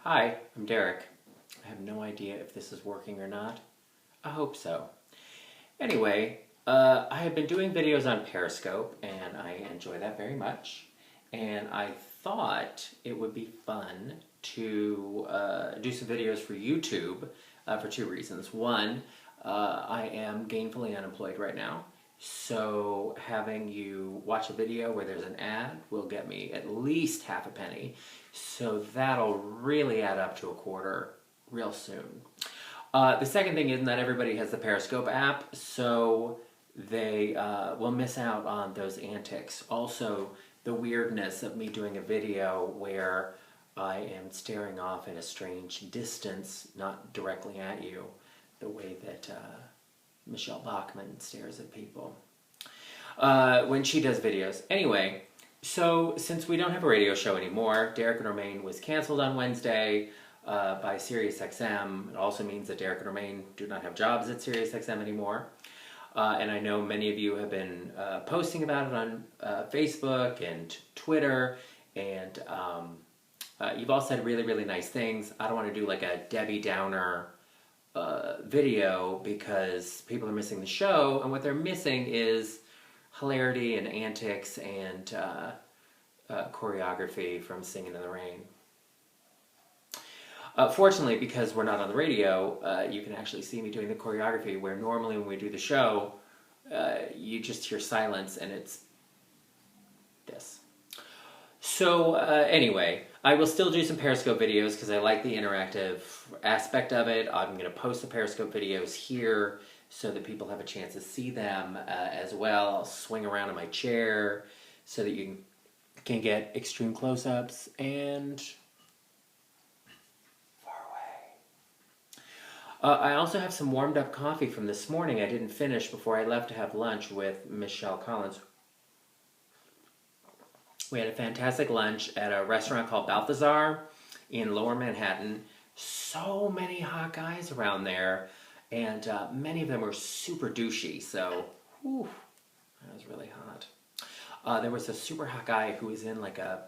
Hi, I'm Derek. I have no idea if this is working or not. I hope so. Anyway, I have been doing videos on Periscope, and I enjoy that very much. And I thought it would be fun to do some videos for YouTube for two reasons. One, I am gainfully unemployed right now, so having you watch a video where there's an ad will get me at least half a penny. So that'll really add up to a quarter real soon. The second thing is that everybody has the Periscope app, so they will miss out on those antics. Also, the weirdness of me doing a video where I am staring off in a strange distance, not directly at you, the way that Michelle Bachmann stares at people when she does videos. Anyway, so since we don't have a radio show anymore, Derek and Romaine was canceled on Wednesday by SiriusXM. It also means that Derek and Romaine do not have jobs at SiriusXM anymore. And I know many of you have been posting about it on Facebook and Twitter, and you've all said really, really nice things. I don't want to do like a Debbie Downer video because people are missing the show, and what they're missing is hilarity and antics and choreography from Singing in the Rain. Fortunately, because we're not on the radio, you can actually see me doing the choreography, where normally when we do the show, you just hear silence and it's this. So anyway, I will still do some Periscope videos because I like the interactive aspect of it. I'm going to post the Periscope videos here so that people have a chance to see them as well. I'll swing around in my chair so that you can get extreme close-ups and far away. I also have some warmed up coffee from this morning I didn't finish before I left to have lunch with Michelle Collins. We had a fantastic lunch at a restaurant called Balthazar in Lower Manhattan. So many hot guys around there, and many of them were super douchey, so whew, that was really hot. There was a super hot guy who was in like a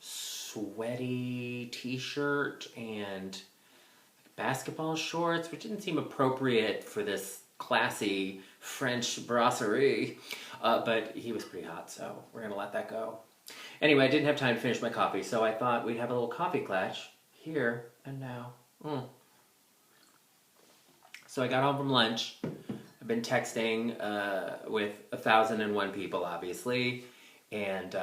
sweaty t-shirt and basketball shorts, which didn't seem appropriate for this classy French brasserie, but he was pretty hot, so we're going to let that go. Anyway, I didn't have time to finish my coffee, so I thought we'd have a little coffee Klatsch here and now. So I got home from lunch. I've been texting with 1,001 people, obviously, and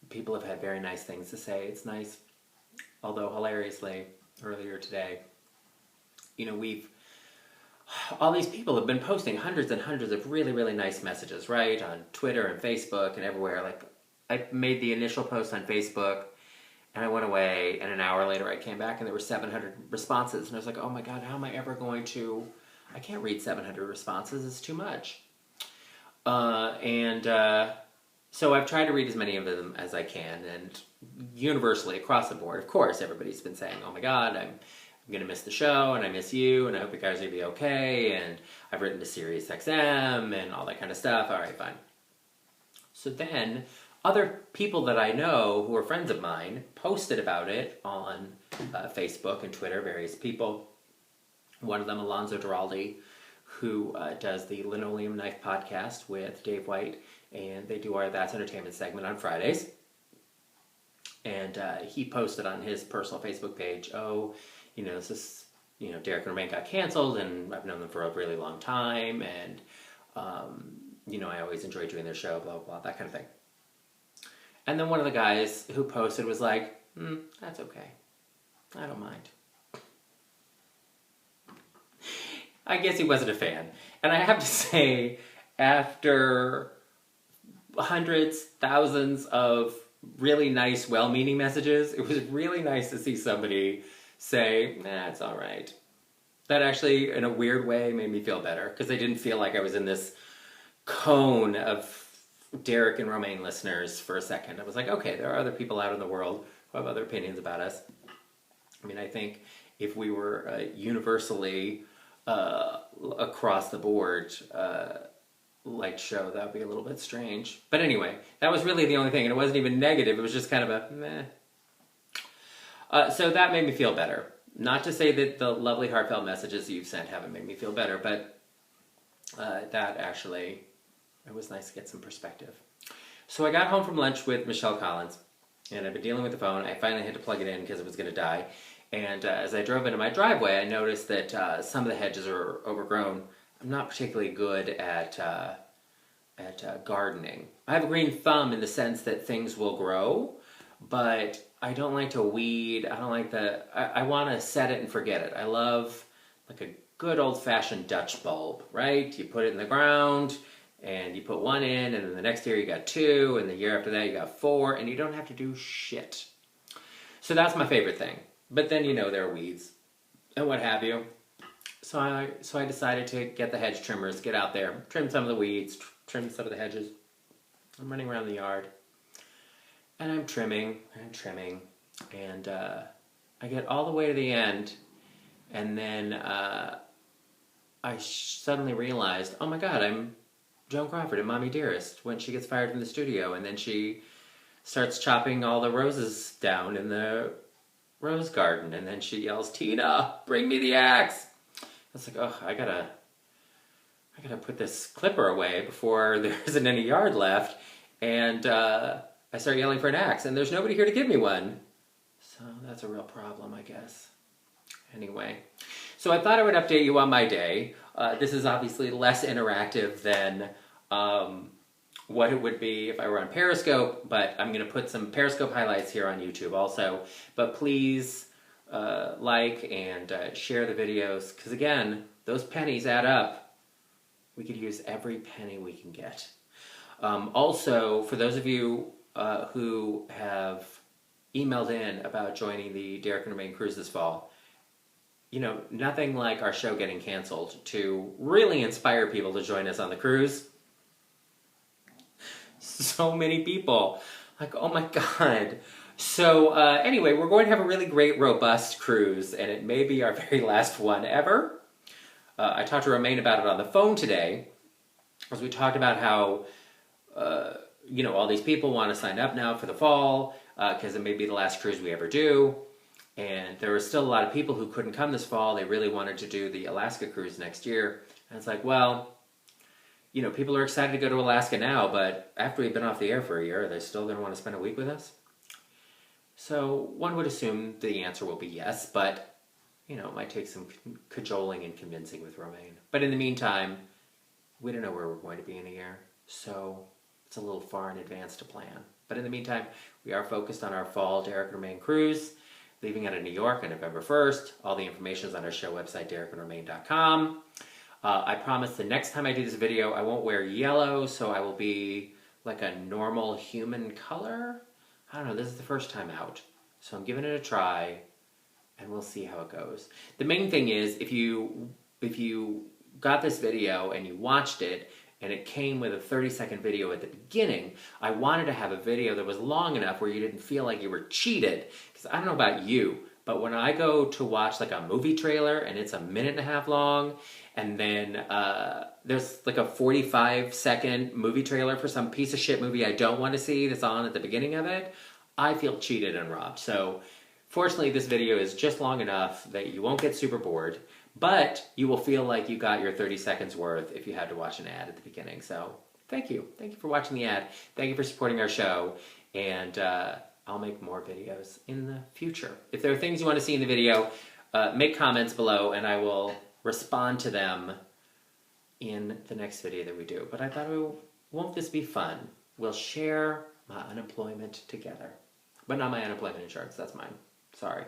people have had very nice things to say. It's nice, although hilariously, earlier today, you know, all these people have been posting hundreds and hundreds of really, really nice messages, right? On Twitter and Facebook and everywhere. Like, I made the initial post on Facebook, and I went away, and an hour later I came back, and there were 700 responses, and I was like, oh my god, how am I ever going to... I can't read 700 responses, it's too much. So I've tried to read as many of them as I can, and universally, across the board, of course, everybody's been saying, oh my god, I'm going to miss the show, and I miss you, and I hope you guys are going to be okay, and I've written to SiriusXM, and all that kind of stuff. Alright, fine. So then, other people that I know who are friends of mine posted about it on Facebook and Twitter, various people. One of them, Alonzo Duraldi, who does the Linoleum Knife podcast with Dave White, and they do our That's Entertainment segment on Fridays. And he posted on his personal Facebook page, oh, you know, this is, you know, Derek and Romaine got canceled, and I've known them for a really long time, and, you know, I always enjoy doing their show, blah, blah, blah, that kind of thing. And then one of the guys who posted was like, that's okay. I don't mind. I guess he wasn't a fan. And I have to say, after hundreds, thousands of really nice, well-meaning messages, it was really nice to see somebody say, nah, it's all right. That actually, in a weird way, made me feel better, because I didn't feel like I was in this cone of Derek and Romaine listeners for a second. I was like, okay, there are other people out in the world who have other opinions about us. I mean, I think if we were universally across the board liked show, that would be a little bit strange. But anyway, that was really the only thing, and it wasn't even negative. It was just kind of a meh. So that made me feel better. Not to say that the lovely heartfelt messages you've sent haven't made me feel better, but that actually, it was nice to get some perspective. So I got home from lunch with Michelle Collins, and I've been dealing with the phone. I finally had to plug it in because it was going to die. And as I drove into my driveway, I noticed that some of the hedges are overgrown. I'm not particularly good at gardening. I have a green thumb in the sense that things will grow, but I don't like to weed. I don't like I want to set it and forget it. I love like a good old-fashioned Dutch bulb, right? You put it in the ground, and you put one in, and then the next year you got two, and the year after that you got four, and you don't have to do shit. So that's my favorite thing. But then, you know, there are weeds and what have you. So I decided to get the hedge trimmers, get out there, trim some of the weeds, trim some of the hedges. I'm running around the yard, and I'm trimming, and I get all the way to the end, and then I suddenly realized, oh my God, I'm Joan Crawford in Mommy Dearest when she gets fired from the studio, and then she starts chopping all the roses down in the rose garden, and then she yells, "Tina, bring me the axe!" It's like, oh, I gotta put this clipper away before there isn't any yard left, and I start yelling for an axe, and there's nobody here to give me one. So that's a real problem, I guess. Anyway, so I thought I would update you on my day. This is obviously less interactive than what it would be if I were on Periscope, but I'm going to put some Periscope highlights here on YouTube also. But please like and share the videos, because again, those pennies add up. We could use every penny we can get. Also, for those of you who have emailed in about joining the Derek and Romaine cruise this fall, you know, nothing like our show getting canceled to really inspire people to join us on the cruise. So many people. Like, oh my God. So anyway, we're going to have a really great, robust cruise, and it may be our very last one ever. I talked to Romaine about it on the phone today, as we talked about how, you know, all these people want to sign up now for the fall, because it may be the last cruise we ever do. And there were still a lot of people who couldn't come this fall. They really wanted to do the Alaska cruise next year. And it's like, well, you know, people are excited to go to Alaska now, but after we've been off the air for a year, are they still going to want to spend a week with us? So one would assume the answer will be yes, but, you know, it might take some cajoling and convincing with Romaine. But in the meantime, we don't know where we're going to be in a year, so it's a little far in advance to plan. But in the meantime, we are focused on our fall Derek and Romaine cruise, leaving out of New York on November 1st. All the information is on our show website, derekandromaine.com. I promise the next time I do this video, I won't wear yellow, so I will be like a normal human color. I don't know, this is the first time out, so I'm giving it a try, and we'll see how it goes. The main thing is, if you got this video and you watched it, and it came with a 30-second video at the beginning, I wanted to have a video that was long enough where you didn't feel like you were cheated. Because I don't know about you, but when I go to watch like a movie trailer and it's a minute and a half long, and then there's like a 45-second movie trailer for some piece of shit movie I don't want to see that's on at the beginning of it, I feel cheated and robbed. So fortunately, this video is just long enough that you won't get super bored, but you will feel like you got your 30 seconds worth if you had to watch an ad at the beginning. So thank you. Thank you for watching the ad. Thank you for supporting our show. And I'll make more videos in the future. If there are things you want to see in the video, make comments below and I will respond to them in the next video that we do. But I thought, won't this be fun? We'll share my unemployment together. But not my unemployment insurance. That's mine. Sorry.